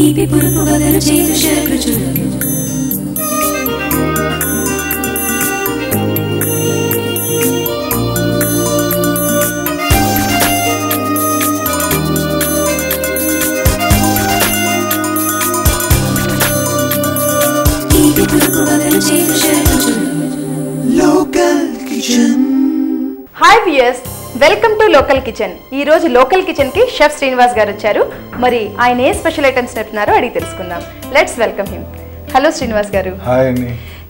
తీపి పులుపు వగరు చేదు షడ్రుచులు తీపి పులుపు వగరు చేదు షడ్రుచులు local kitchen. Hi viewers, welcome to local kitchen. ఈ రోజు లోకల్ కిచెన్ కి షెఫ్ శ్రీనివాస్ గారు వచ్చారు. మరి ఆయన ఏ స్పెషల్ ఐటమ్స్ నేర్పుతున్నారో అడిగి తెలుసుకుందాం. Let's welcome him. Hello Srinivas గారు. హాయ్ అండి.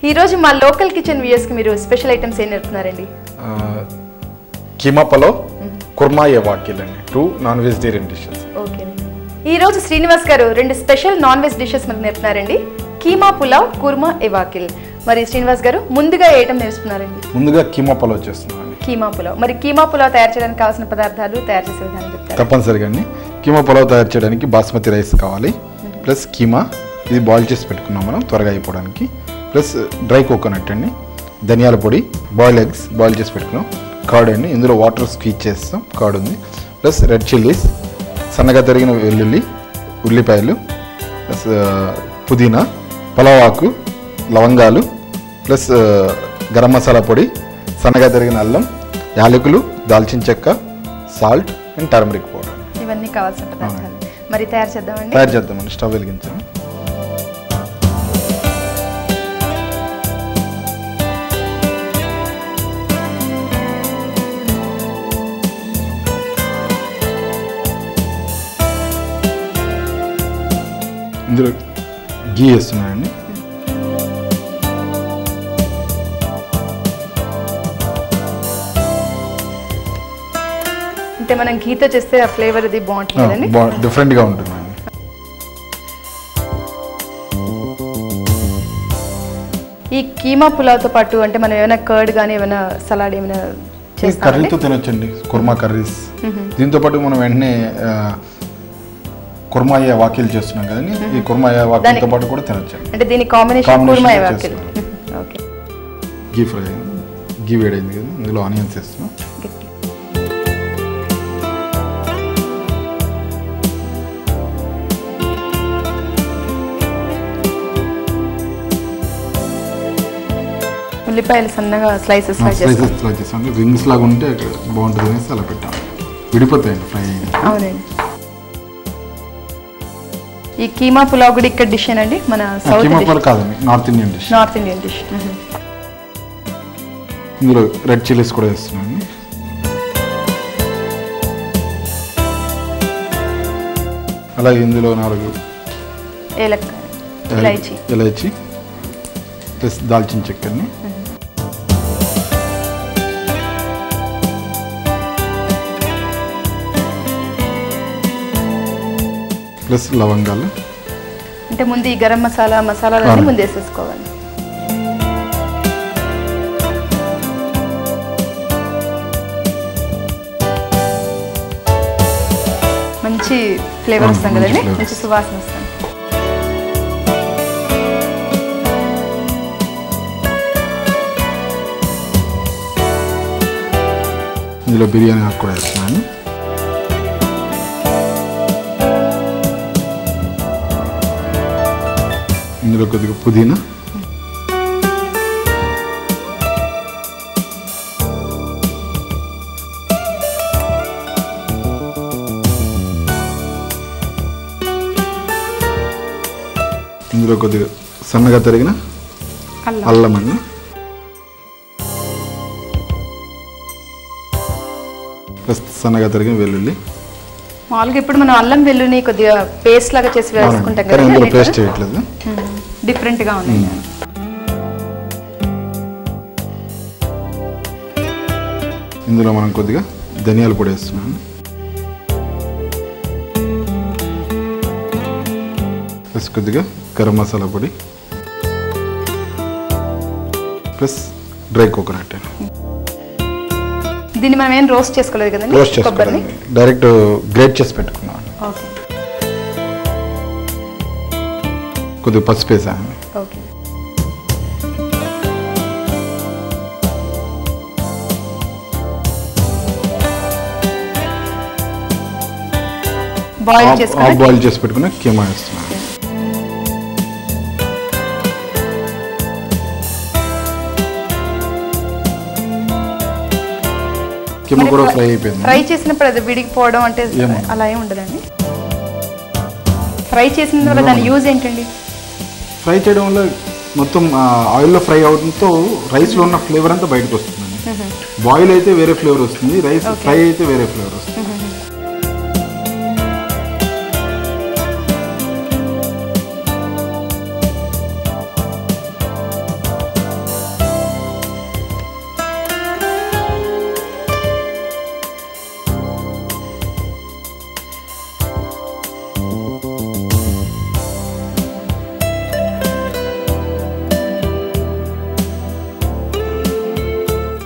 ఈ రోజు మా లోకల్ కిచెన్ వ్యూయర్స్ కి మీరు స్పెషల్ ఐటమ్స్ ఏం నేర్పుతున్నారండి? కీమా పలావ్, కుర్మా ఏ వాకిల్ అండి, 2 నాన్ వెజిటేరియన్ డిషెస్. ఓకే. ఈ రోజు శ్రీనివాస్ గారు 2 స్పెషల్ నాన్ వెజ్ డిషెస్ మనకు నేర్పుతున్నారండి. కీమా పులావ్, కుర్మా ఏ వాకిల్. మరి శ్రీనివాస్ గారు ముందుగా ఏ ఐటమ్ నేర్చుకున్నారండి? ముందుగా కీమా పలావ్ చేస్తున్నాను. కీమా పులావ్. మరి కీమా పులావ్ తయారు చేయడానికి కావాల్సిన పదార్థాలు, తయారు చేసే విధానం చెప్తారా? తప్పనిసరిగా అండి. కీమా పలావ్ తయారు చేయడానికి బాస్మతి రైస్ కావాలి, ప్లస్ కీమా ఇది బాయిల్ చేసి పెట్టుకున్నాం మనం త్వరగా అయిపోవడానికి, ప్లస్ డ్రై కోకోనట్ అండి, ధనియాల పొడి, బాయిల్ ఎగ్స్ బాయిల్ చేసి పెట్టుకున్నాం, కర్డ్ అండి, ఇందులో వాటర్ స్క్వీజ్ చేస్తాం, కర్డ్ ఉంది, ప్లస్ రెడ్ చిల్లీస్, సన్నగా తరిగిన వెల్లుల్లి, ఉల్లిపాయలు, ప్లస్ పుదీనా, పలావ్ ఆకు, లవంగాలు, ప్లస్ గరం మసాలా పొడి, సన్నగా తరిగిన అల్లం, యాలకులు, దాల్చిన చెక్క, సాల్ట్ అండ్ టర్మరిక్ పౌడర్. ఇవన్నీ కావాల్సిన పదార్థాలు. మరి తయారు చేద్దామండి. తయారు చేద్దామండి. స్టవ్ వెలిగించాము. ఇందులో గీ వేస్తున్నానండి. అంటే మనం గీతో చేస్తే ఆ ఫ్లేవర్ ఇది బాగుంటుంది, డిఫరెంట్ గా ఉంటుంది. ఈ కీమా పులావ్తో పాటు అంటే మనం ఏమైనా కర్డ్ కానీ ఏమైనా సలాడ్ ఏమైనా కర్రీతో తినొచ్చండి, కుర్మా కర్రీస్. దీంతో పాటు మనం వెంటనే కుర్మాయ వాకిల్ చేస్తున్నాం కదండి, ఈ కుర్మాయ వాకిల్తో పాటు కూడా తినొచ్చండి. అంటే దీని కాంబినేషన్ కుర్మాయ వాకిల్. ఓకే. గీ ఫ్రై, గీ వేడైంది కదా, ఇందులో ఆనియన్స్ వేస్తున్నాం. ఉల్లిపాయలు సన్నగా స్లైసెస్ చేస్తాం. రింగ్స్ లాగా ఉంటే బాగుంటుంది అనేసి అలా పెట్టాం. విడిపోతాయండి ఫ్రై అయ్యి. అవునండి. ఈ కీమా పులావ్ కూడా ఇక్కడ డిష్ అండి, మన సౌత్ కీమా పులావ్ కాదండి, north Indian dish. North Indian dish. ఇందులో రెడ్ చిల్లీస్ కూడా వేస్తున్నాను. అలాగే ఇందులో 4 ఇలాచీ ప్లస్ దాల్చిన చెక్కని, ప్లస్ లవంగాలు. అంటే ముందు ఈ గరం మసాలాలన్నీ ముందు వేసేసుకోవాలి. మంచి ఫ్లేవర్ వస్తాం కదండి, మంచి సువాసన వస్తాం. ఇందులో బిర్యానీ ఆకు కూడా వేస్తున్నాను. ఇందులో కొద్దిగా పుదీనా, ఇందులో కొద్దిగా సన్నగా తరిగిన అల్లం అండి, ప్లస్ సన్నగా తరిగిన వెల్లుల్లి. మామూలుగా ఇప్పుడు మనం అల్లం వెల్లుల్ని కొద్దిగా పేస్ట్ లాగా చేసి వేసుకుంటాం కదా, ఇందులో పేస్ట్ చేయట్లేదు, డిఫరెంట్ గా ఉంది. ఇందులో మనం కొద్దిగా ధనియాల పొడి వేస్తున్నాము, ప్లస్ కొద్దిగా గరం మసాలా పొడి, ప్లస్ డ్రై కోకోనట్. దీన్ని మనం ఏం రోస్ట్ చేసుకోలేదు కదండి, రోస్ట్ చేసుకోవాలి, డైరెక్ట్ గ్రేట్ చేసి పెట్టుకున్నాం. ఓకే. కొద్దిగా పసుపు వేసాను. ఓకే. బాయిల్ చేసి పెట్టుకున్న కీమా వేస్తున్నాను. కీమా కూడా ఫ్రై అయిపోయింది. ఫ్రై చేసినప్పుడు అది విడిగిపోవడం అంటే అలా ఏమి ఉండదండి? ఫ్రై చేసిన తర్వాత దాని యూజ్ ఏంటండి? ఫ్రై చేయడం వల్ల మొత్తం ఆయిల్లో ఫ్రై అవడంతో రైస్లో ఉన్న ఫ్లేవర్ అంతా బయటకు వస్తుందండి. బాయిల్ అయితే వేరే ఫ్లేవర్ వస్తుంది, రైస్ ఫ్రై అయితే వేరే ఫ్లేవర్ వస్తుంది.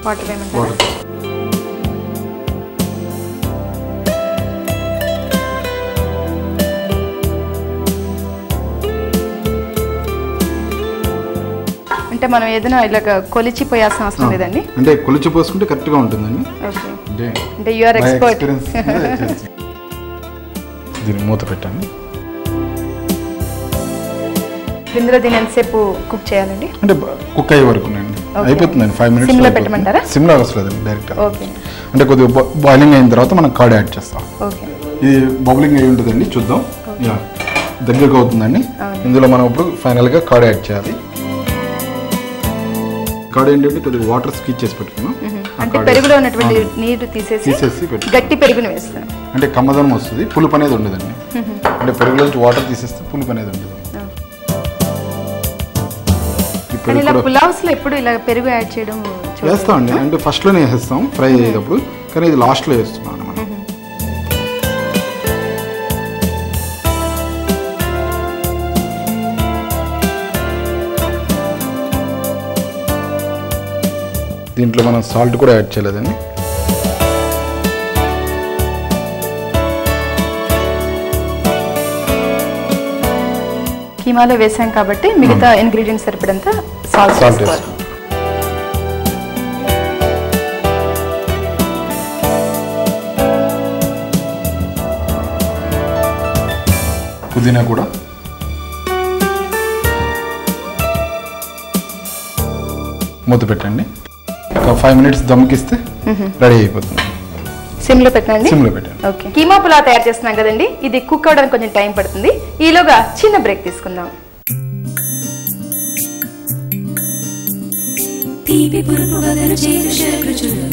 వాటర్ వేయమంటారా? అంటే మనం ఏదైనా ఇలాగ కొలిచిపోయాల్సిన అవసరం లేదండి? అంటే కొలిచి పోసుకుంటే కరెక్ట్గా ఉంటుందండి. అంటే యు ఆర్ ఎక్స్పర్ట్. దీన్ని మూత పెట్టండి. ఇందులో దీన్ని ఎంతసేపు కుక్ చేయాలండి? అంటే కుక్ అయ్యే వరకు అయిపోతుందండి. 5 minutes సిమ్లో పెట్టమంటారా? సిమ్లో అవసరం డైరెక్ట్. ఓకే. అంటే కొద్దిగా బాయిలింగ్ అయిన తర్వాత మనం కర్డ్ యాడ్ చేస్తాం. ఓకే. ఇది బబులింగ్ అయి ఉంటుందండి, చూద్దాం. దగ్గరగా అవుతుందండి. ఇందులో మనం ఇప్పుడు ఫైనల్గా కర్డ్ యాడ్ చేయాలి. కర్డ్ ఏంటంటే కొద్దిగా వాటర్ స్కిచ్ చేసి పెట్టుకున్నాం. అంటే పెరుగులో ఉన్నటువంటి నీరు తీసేసి గట్టి పెరుగుని వేస్తాం. అంటే కమ్మదనం వస్తుంది, పులుపు అనేది ఉండదండి. అంటే పెరుగులోంచి వాటర్ తీసేస్తే పులుపు అనేది ఉండదు. పులావ్స్ లో ఎప్పుడు ఇలా పెరుగు యాడ్ చేయడం వేస్తామండి. అంటే ఫస్ట్లోనే వేస్తాం ఫ్రై అయ్యేటప్పుడు, కానీ ఇది లాస్ట్లో వేస్తున్నాం మనం. దీంట్లో మనం సాల్ట్ కూడా యాడ్ చేయలేదండి. కీమాలో వేసాం కాబట్టి మిగతా ఇంగ్రీడియంట్స్ సరిపడంత సాల్ట్ వేసుకోవాలి. పుదీనా కూడా. మూత పెట్టండి. ఒక 5 minutes దమ్కిస్తే రెడీ అయిపోతుంది. సిమ్లో పెట్టండి. సిమ్లో పెట్టండి. ఓకే. కీమా పులావ్ తయారు చేస్తున్నాం కదండి, ఇది కుక్ అవడానికి కొంచెం టైం పడుతుంది. ఈలోగా చిన్న బ్రేక్ తీసుకుందాం. తీపి పురుపు వగరు చేదు షడ్రుచులు